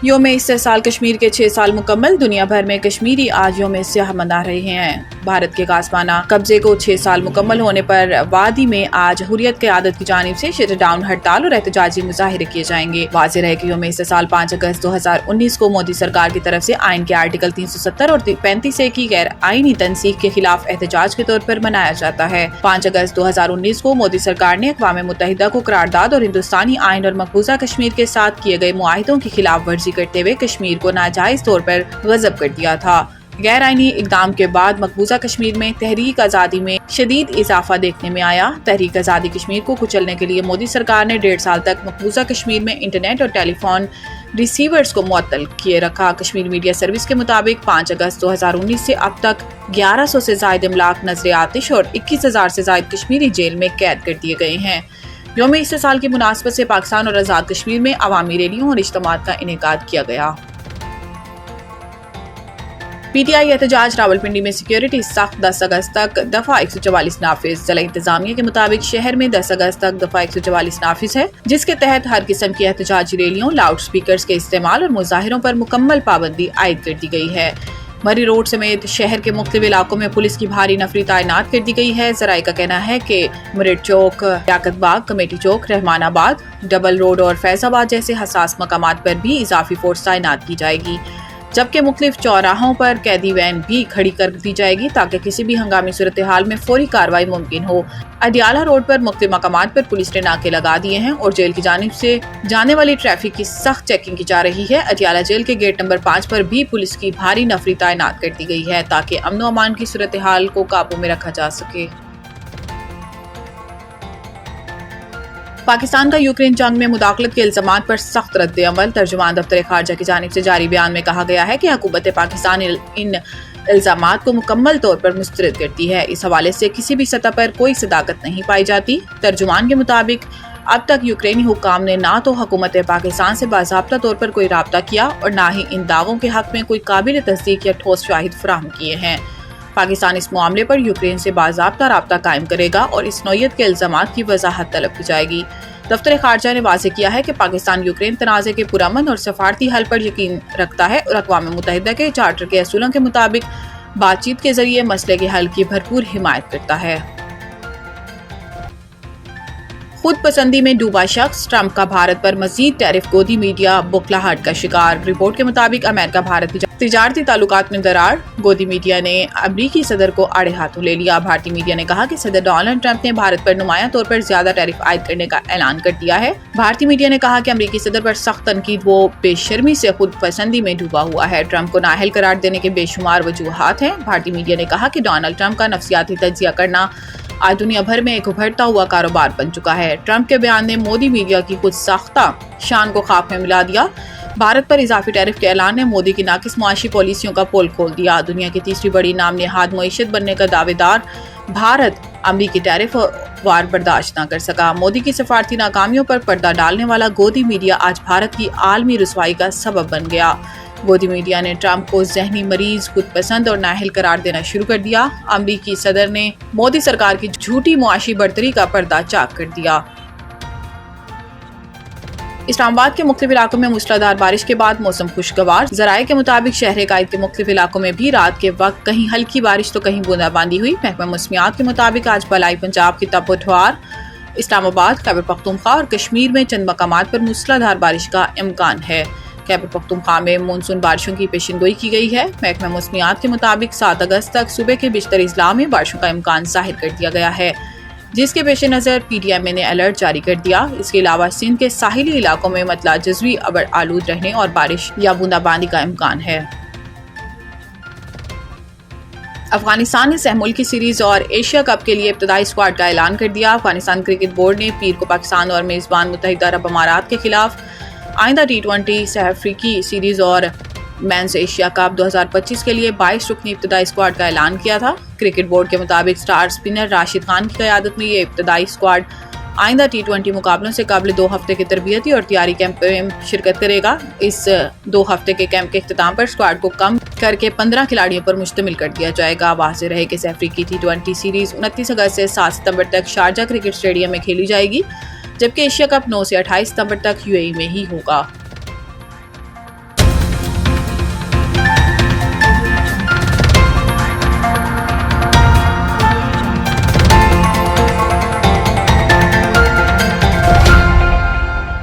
یوم استحصال کشمیر کے 6 سال مکمل، دنیا بھر میں کشمیری آج یوم سیاہ منا رہے ہیں۔ بھارت کے غاصبانہ قبضے کو 6 سال مکمل ہونے پر وادی میں آج حریت قیادت کی جانب سے شٹ ڈاؤن ہڑتال اور احتجاجی مظاہرے کیے جائیں گے۔ واضح رہے کہ یوم استحصال 5 اگست 2019 کو مودی سرکار کی طرف سے آئین کے آرٹیکل 370 اور 35 کی غیر آئینی تنسیخ کے خلاف احتجاج کے طور پر منایا جاتا ہے۔ 5 اگست 2019 کو مودی سرکار نے اقوام متحدہ کو قرارداد اور ہندوستانی آئین اور مقبوضہ کشمیر کے ساتھ کیے گئے معاہدوں کی خلاف ورزی کرتے ہوئے کشمیر کو ناجائز طور پر غصب کر دیا تھا۔ غیر آئینی اقدام کے بعد مقبوضہ کشمیر میں تحریک آزادی میں شدید اضافہ دیکھنے میں آیا۔ تحریک آزادی کشمیر کو کچلنے کے لیے مودی سرکار نے 1.5 سال تک مقبوضہ کشمیر میں انٹرنیٹ اور ٹیلی فون ریسیورز کو معطل کیے رکھا۔ کشمیر میڈیا سروس کے مطابق 5 اگست 2019 سے اب تک 1100 سے زائد املاک نظر آتش اور 21,000 سے زائد کشمیری جیل میں قید کر دیے گئے ہیں۔ یوم استحصال کی مناسبت سے پاکستان اور آزاد کشمیر میں عوامی ریلیوں اور اجتماعات کا انعقاد کیا گیا۔ پی ٹی آئی احتجاج راولپنڈی میں سیکیورٹی سخت 10 اگست تک دفعہ 144 نافذ۔ ضلع انتظامیہ کے مطابق شہر میں 10 اگست تک دفعہ 144 نافذ ہے، جس کے تحت ہر قسم کی احتجاجی ریلیوں، لاؤڈ سپیکرز کے استعمال اور مظاہروں پر مکمل پابندی عائد کر دی گئی ہے۔ مری روڈ سمیت شہر کے مختلف علاقوں میں پولیس کی بھاری نفری تعینات کر دی گئی ہے۔ ذرائع کا کہنا ہے کہ مرٹ چوک، لیاقت باغ، کمیٹی چوک، رحمان آباد، ڈبل روڈ اور فیض آباد جیسے حساس مقامات پر بھی اضافی فورس تعینات کی جائے گی، جبکہ مختلف چوراہوں پر قیدی وین بھی کھڑی کر دی جائے گی تاکہ کسی بھی ہنگامی صورتحال میں فوری کارروائی ممکن ہو۔ اڈیالہ روڈ پر مختلف مقامات پر پولیس نے ناکے لگا دیے ہیں اور جیل کی جانب سے جانے والی ٹریفک کی سخت چیکنگ کی جا رہی ہے۔ اڈیالہ جیل کے گیٹ نمبر 5 پر بھی پولیس کی بھاری نفری تعینات کر دی گئی ہے تاکہ امن و امان کی صورتحال کو قابو میں رکھا جا سکے۔ پاکستان کا یوکرین جنگ میں مداخلت کے الزامات پر سخت رد عمل۔ ترجمان دفتر خارجہ کی جانب سے جاری بیان میں کہا گیا ہے کہ حکومت پاکستان ان الزامات کو مکمل طور پر مسترد کرتی ہے۔ اس حوالے سے کسی بھی سطح پر کوئی صداقت نہیں پائی جاتی۔ ترجمان کے مطابق اب تک یوکرینی حکام نے نہ تو حکومت پاکستان سے باضابطہ طور پر کوئی رابطہ کیا اور نہ ہی ان دعووں کے حق میں کوئی قابل تصدیق یا ٹھوس شواہد فراہم کیے ہیں۔ پاکستان اس معاملے پر یوکرین سے باضابطہ رابطہ قائم کرے گا اور اس نوعیت کے الزامات کی وضاحت طلب کی جائے گی۔ دفتر خارجہ نے واضح کیا ہے کہ پاکستان یوکرین تنازع کے پرامن اور سفارتی حل پر یقین رکھتا ہے اور اقوام متحدہ کے چارٹر کے اصولوں کے مطابق بات چیت کے ذریعے مسئلے کے حل کی بھرپور حمایت کرتا ہے۔ خود پسندی میں ڈوبا شخص، ٹرمپ کا بھارت پر مزید ٹیرف، گودی میڈیا بکھلاہٹ کا شکار۔ رپورٹ کے مطابق امریکہ بھارت تجارتی تعلقات میں درار، گودی میڈیا نے امریکی صدر کو آڑے ہاتھوں لے لیا۔ بھارتی میڈیا نے کہا کہ صدر ڈونلڈ ٹرمپ نے بھارت پر نمایاں طور پر زیادہ ٹیرف عائد کرنے کا اعلان کر دیا ہے۔ بھارتی میڈیا نے کہا کہ امریکی صدر پر سخت تنقید وہ بے شرمی سے خود پسندی میں ڈوبا ہوا ہے۔ ٹرمپ کو نااہل قرار دینے کے بے شمار وجوہات ہیں۔ بھارتی میڈیا نے کہا کہ ڈونلڈ ٹرمپ کا نفسیاتی تجزیہ کرنا آج دنیا بھر میں ایک ابھرتا ہوا کاروبار بن چکا ہے۔ ٹرمپ کے بیان نے مودی میڈیا کی خود ساختہ شان کو خاک میں ملا دیا۔ بھارت پر اضافی ٹیرف کے اعلان نے مودی کی ناقص معاشی پالیسیوں کا پول کھول دیا۔ دنیا کی تیسری بڑی نام نہاد معیشت بننے کا دعوے دار بھارت امریکی ٹیرف وار برداشت نہ کر سکا۔ مودی کی سفارتی ناکامیوں پر پردہ ڈالنے والا گودی میڈیا آج بھارت کی عالمی رسوائی کا سبب بن گیا۔ گودی میڈیا نے ٹرمپ کو ذہنی مریض، خود پسند اور نااہل قرار دینا شروع کر دیا۔ امریکی صدر نے مودی سرکار کی جھوٹی معاشی برتری کا پردہ چاک کر دیا۔ اسلام آباد کے مختلف علاقوں میں موسلادھار بارش کے بعد موسم خوشگوار۔ ذرائع کے مطابق شہر قائد کے مختلف علاقوں میں بھی رات کے وقت کہیں ہلکی بارش تو کہیں بوندا باندی ہوئی۔ محکمہ موسمیات کے مطابق آج بالائی پنجاب کی تپوٹھوار، اسلام آباد، خیبر پختونخوا اور کشمیر میں چند مقامات پر موسلادھار بارش کا امکان ہے۔ خیبر پختونخوا میں مونسون بارشوں کی پیشنگوئی کی گئی ہے۔ محکمہ موسمیات کے مطابق 7 اگست تک صوبے کے بیشتر اضلاع میں بارشوں کا امکان ظاہر کر دیا گیا ہے، جس کے پیش نظر پی ڈی ایم اے نے الرٹ جاری کر دیا۔ اس کے علاوہ سندھ کے ساحلی علاقوں میں مطلع جزوی ابر آلود رہنے اور بارش یا بوندا باندی کا امکان ہے۔ افغانستان نے سہ ملکی سیریز اور ایشیا کپ کے لیے ابتدائی اسکواڈ کا اعلان کر دیا۔ افغانستان کرکٹ بورڈ نے پیر کو پاکستان اور میزبان متحدہ عرب امارات کے خلاف آئندہ T20 سہ افریقی سیریز اور مینز ایشیا کپ 2025 کے لیے 22 رکنی ابتدائی اسکواڈ کا اعلان کیا تھا۔ کرکٹ بورڈ کے مطابق سٹار اسپنر راشد خان کی قیادت میں یہ ابتدائی اسکواڈ آئندہ T20 مقابلوں سے قبل 2 ہفتے کے تربیتی اور تیاری کیمپ میں شرکت کرے گا۔ اس 2 ہفتے کے کیمپ کے اختتام پر اسکواڈ کو کم کر کے 15 کھلاڑیوں پر مشتمل کر دیا جائے گا۔ واضح رہے کہ سہ افریقی T20 سیریز 29 اگست سے 7 ستمبر تک شارجہ کرکٹ اسٹیڈیم میں کھیلی جائے گی، جبکہ ایشیا کپ 9 سے 28 ستمبر تک UAE میں ہی ہوگا۔